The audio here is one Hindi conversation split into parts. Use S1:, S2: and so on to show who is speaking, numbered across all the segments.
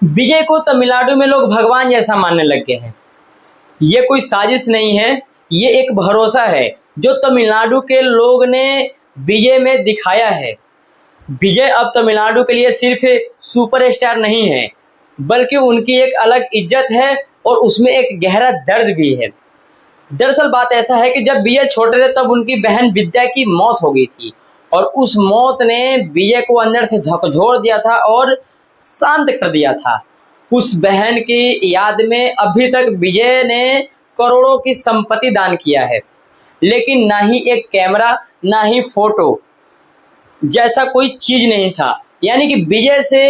S1: विजय को तमिलनाडु में लोग भगवान जैसा मानने लग गए हैं। ये कोई साजिश नहीं है, ये एक भरोसा है जो तमिलनाडु के लोग ने विजय में दिखाया है। विजय अब तमिलनाडु के लिए सिर्फ सुपरस्टार नहीं है, बल्कि उनकी एक अलग इज्जत है और उसमें एक गहरा दर्द भी है। दरअसल बात ऐसा है कि जब विजय छोटे थे तब उनकी बहन विद्या की मौत हो गई थी और उस मौत ने विजय को अंदर से झकझोर दिया था और शांत कर दिया था। उस बहन की याद में अभी तक विजय ने करोड़ों की संपत्ति दान किया है, लेकिन ना ही एक कैमरा ना ही फोटो जैसा कोई चीज नहीं था। यानी कि विजय से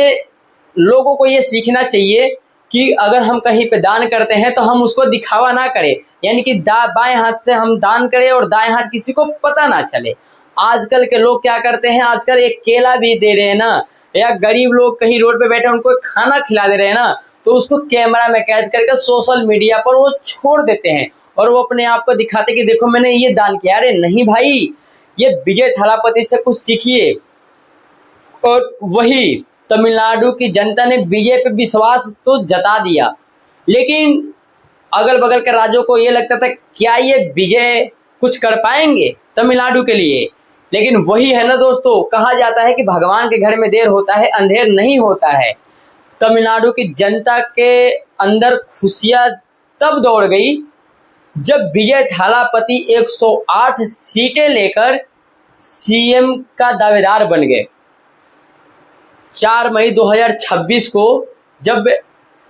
S1: लोगों को ये सीखना चाहिए कि अगर हम कहीं पे दान करते हैं तो हम उसको दिखावा ना करें, यानी कि बाएं हाथ से हम दान करें और दाएं हाथ किसी को पता ना चले। आजकल के लोग क्या करते हैं, आजकल एक केला भी दे रहे हैं ना, या गरीब लोग कहीं रोड पे बैठे उनको खाना खिला दे रहे हैं ना, तो उसको कैमरा में कैद करके सोशल मीडिया पर वो छोड़ देते हैं और वो अपने आप को दिखाते कि देखो मैंने ये दान किया। अरे नहीं भाई, ये विजय थालापति से कुछ सीखिए। और वही तमिलनाडु की जनता ने विजय पे विश्वास तो जता दिया, लेकिन अगल बगल के राज्यों को ये लगता था क्या ये विजय कुछ कर पाएंगे तमिलनाडु के लिए। लेकिन वही है ना दोस्तों, कहा जाता है कि भगवान के घर में देर होता है अंधेर नहीं होता है। तमिलनाडु की जनता के अंदर खुशियां तब दौड़ गई जब विजय थालापति 108 सीटें लेकर सीएम का दावेदार बन गए। 4 मई 2026 को जब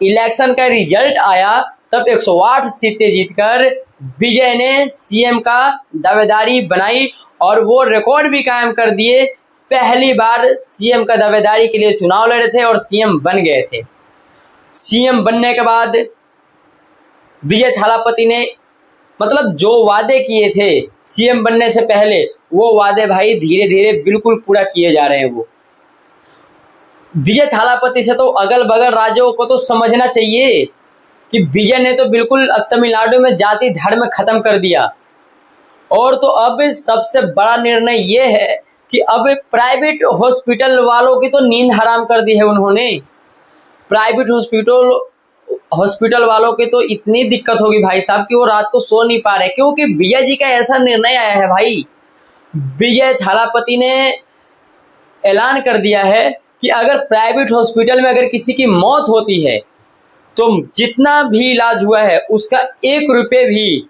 S1: इलेक्शन का रिजल्ट आया तब 108 सीटें जीतकर विजय ने सीएम का दावेदारी बनाई और वो रिकॉर्ड भी कायम कर दिए। पहली बार सीएम का दावेदारी के लिए चुनाव लड़े थे और सीएम बन गए थे। सीएम बनने के बाद विजय थालापति ने मतलब जो वादे किए थे सीएम बनने से पहले, वो वादे भाई धीरे धीरे बिल्कुल पूरा किए जा रहे हैं। वो विजय थालापति से तो अगल बगल राज्यों को तो समझना चाहिए कि विजय ने तो बिल्कुल तमिलनाडु में जाति धर्म खत्म कर दिया। और तो अब सबसे बड़ा निर्णय ये है कि अब प्राइवेट हॉस्पिटल वालों की तो नींद हराम कर दी है उन्होंने। प्राइवेट हॉस्पिटल वालों के तो इतनी दिक्कत होगी भाई साहब कि वो रात को सो नहीं पा रहे, क्योंकि विजय जी का ऐसा निर्णय आया है। भाई विजय थालापति ने ऐलान कर दिया है कि अगर प्राइवेट हॉस्पिटल में अगर किसी की मौत होती है तो जितना भी इलाज हुआ है उसका 1 रुपये भी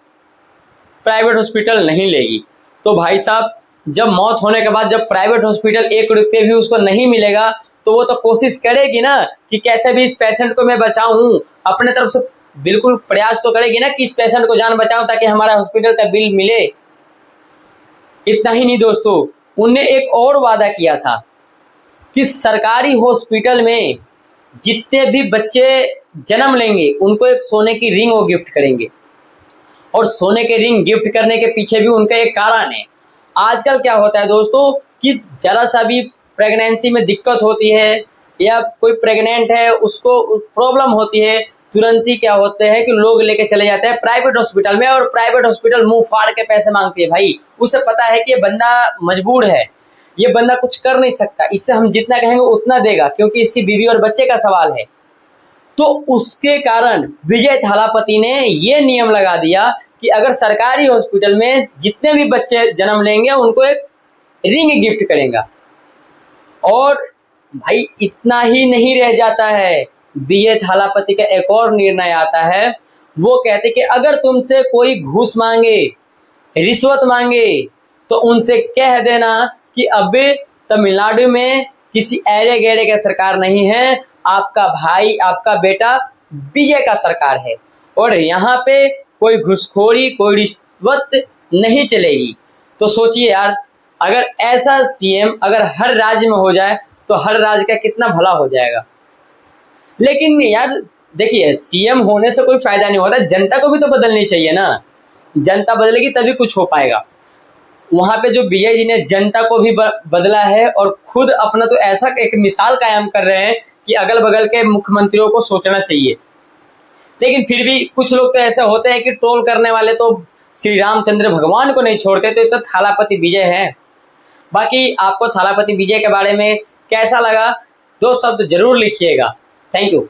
S1: प्राइवेट हॉस्पिटल नहीं लेगी। तो भाई साहब, जब मौत होने के बाद जब प्राइवेट हॉस्पिटल 1 रुपये भी उसको नहीं मिलेगा तो वो तो कोशिश करेगी ना कि कैसे भी इस पेशेंट को मैं बचाऊं, अपने तरफ से बिल्कुल प्रयास तो करेगी ना कि इस पेशेंट को जान बचाऊं ताकि हमारा हॉस्पिटल का बिल मिले। इतना ही नहीं दोस्तों, उनने एक और वादा किया था कि सरकारी हॉस्पिटल में जितने भी बच्चे जन्म लेंगे उनको एक सोने की रिंग वो गिफ्ट करेंगे। और सोने के रिंग गिफ्ट करने के पीछे भी उनका एक कारण है। आजकल क्या होता है दोस्तों कि जरा सा भी प्रेगनेंसी में दिक्कत होती है या कोई प्रेग्नेंट है उसको प्रॉब्लम होती है, तुरंत ही क्या होते हैं कि लोग लेके चले जाते हैं प्राइवेट हॉस्पिटल में, और प्राइवेट हॉस्पिटल मुंह फाड़ के पैसे मांगती है। भाई उसे पता है कि ये बंदा मजबूर है, ये बंदा कुछ कर नहीं सकता, इससे हम जितना कहेंगे उतना देगा क्योंकि इसकी बीवी और बच्चे का सवाल है। तो उसके कारण विजय थालापति ने ये नियम लगा दिया कि अगर सरकारी हॉस्पिटल में जितने भी बच्चे जन्म लेंगे उनको एक रिंग गिफ्ट करेगा। और भाई इतना ही नहीं रह जाता है, विजय थालापति का एक और निर्णय आता है। वो कहते कि अगर तुमसे कोई घूस मांगे, रिश्वत मांगे तो उनसे कह देना कि अब तमिलनाडु में किसी ऐरे गैरे का सरकार नहीं है, आपका भाई आपका बेटा विजय का सरकार है और यहाँ पे कोई घुसखोरी कोई रिश्वत नहीं चलेगी। तो सोचिए यार, अगर ऐसा सीएम अगर हर राज्य में हो जाए तो हर राज्य का कितना भला हो जाएगा। लेकिन यार देखिए, सीएम होने से कोई फायदा नहीं होता, जनता को भी तो बदलनी चाहिए ना। जनता बदलेगी तभी कुछ हो पाएगा। वहां पे जो विजय जी ने जनता को भी बदला है और खुद अपना तो ऐसा एक मिसाल कायम कर रहे हैं कि अगल बगल के मुख्यमंत्रियों को सोचना चाहिए। लेकिन फिर भी कुछ लोग तो ऐसे होते हैं कि ट्रोल करने वाले तो श्री रामचंद्र भगवान को नहीं छोड़ते, तो थालापति विजय है। बाकी आपको थालापति विजय के बारे में कैसा लगा 2 शब्द जरूर लिखिएगा। Thank you.